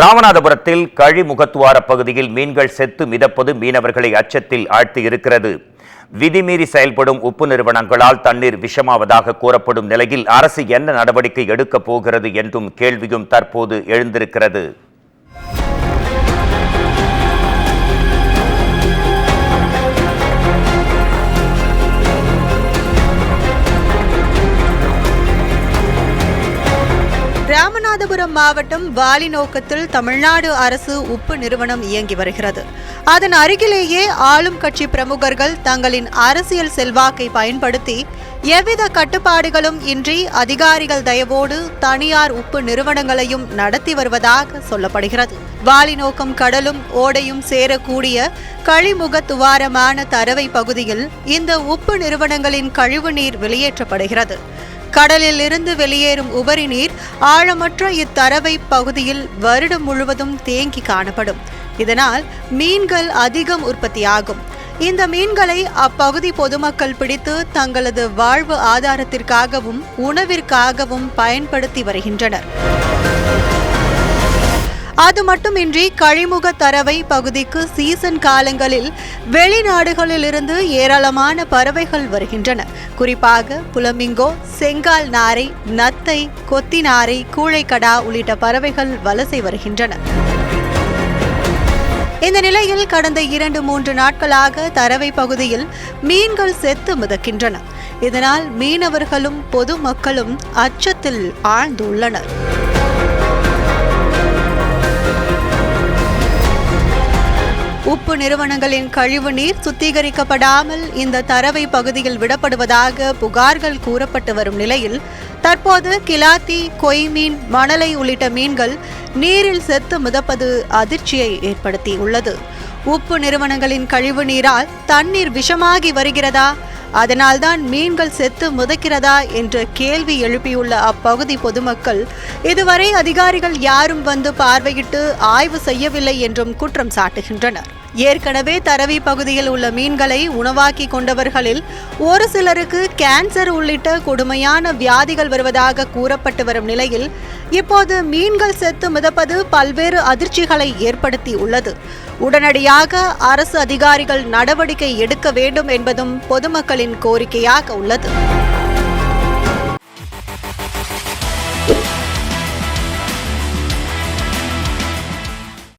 ராமநாதபுரத்தில் கழிமுகத்துவார பகுதியில் மீன்கள் செத்து மிதப்பது மீனவர்களை அச்சத்தில் ஆழ்த்தியிருக்கிறது. விதிமீறி செயல்படும் உப்பு நிறுவனங்களால் தண்ணீர் விஷமாவதாக கூறப்படும் நிலையில் அரசு என்ன நடவடிக்கை எடுக்கப் போகிறது என்றும் கேள்வியும் தற்போது எழுந்திருக்கிறது. ராமநாதபுரம் மாவட்டம் வாலிநோக்கத்தில் தமிழ்நாடு அரசு உப்பு நிறுவனம் இயங்கி வருகிறது. அதன் அருகிலேயே ஆளும் கட்சி பிரமுகர்கள் தங்களின் அரசியல் செல்வாக்கை பயன்படுத்தி எவ்வித கட்டுப்பாடுகளும் இன்றி அதிகாரிகள் தயவோடு தனியார் உப்பு நிறுவனங்களையும் நடத்தி வருவதாக சொல்லப்படுகிறது. வாலிநோக்கம் கடலும் ஓடையும் சேரக்கூடிய கழிமுகத்துவாரமான தரவை பகுதியில் இந்த உப்பு நிறுவனங்களின் கழிவுநீர் வெளியேற்றப்படுகிறது. கடலில் இருந்து வெளியேறும் உபரி நீர் ஆழமற்ற இத்தரவை பகுதியில் வருடம் முழுவதும் தேங்கி காணப்படும். இதனால் மீன்கள் அதிகம் உற்பத்தியாகும். இந்த மீன்களை அப்பகுதி பொதுமக்கள் பிடித்து தங்களது வாழ்வு ஆதாரத்திற்காகவும் உணவிற்காகவும் பயன்படுத்தி வருகின்றனர். அது மட்டுமின்றி கழிமுக தரவை பகுதிக்கு சீசன் காலங்களில் வெளிநாடுகளில் இருந்து ஏராளமான பறவைகள் வருகின்றன. குறிப்பாக புலமிங்கோ, செங்கால் நாரை, நத்தை, கொத்தி நாரை, கூழைக்கடா உள்ளிட்ட பறவைகள் வலசை வருகின்றன. இந்த நிலையில் கடந்த 2-3 நாட்களாக தரவை பகுதியில் மீன்கள் செத்து மிதக்கின்றன. இதனால் மீனவர்களும் பொதுமக்களும் அச்சத்தில் ஆழ்ந்துள்ளனர். உப்பு நிறுவனங்களின் கழிவு நீர் சுத்திகரிக்கப்படாமல் இந்த தரவை பகுதியில் விடப்படுவதாக புகார்கள் கூறப்பட்டு வரும் நிலையில் தற்போது கிலாத்தி, கொய்மீன், மணலை உள்ளிட்ட மீன்கள் நீரில் செத்து மிதப்பது அதிர்ச்சியை ஏற்படுத்தியுள்ளது. உப்பு நிறுவனங்களின் கழிவு நீரால் தண்ணீர் விஷமாகி வருகிறதா, அதனால்தான் மீன்கள் செத்து மிதக்கிறதா என்ற கேள்வி எழுப்பியுள்ள அப்பகுதி பொதுமக்கள் இதுவரை அதிகாரிகள் யாரும் வந்து பார்வையிட்டு ஆய்வு செய்யவில்லை என்றும் குற்றம் சாட்டுகின்றனர். ஏற்கனவே தரவி பகுதியில் உள்ள மீன்களை உணவாக்கி கொண்டவர்களில் ஒரு சிலருக்கு கேன்சர் உள்ளிட்ட கொடுமையான வியாதிகள் வருவதாக கூறப்பட்டு வரும் நிலையில் இப்போது மீன்கள் செத்து மிதப்பது பல்வேறு அதிர்ச்சிகளை ஏற்படுத்தி உள்ளது. உடனடியாக அரசு அதிகாரிகள் நடவடிக்கை எடுக்க வேண்டும் என்பதும் பொதுமக்களின் கோரிக்கையாக உள்ளது.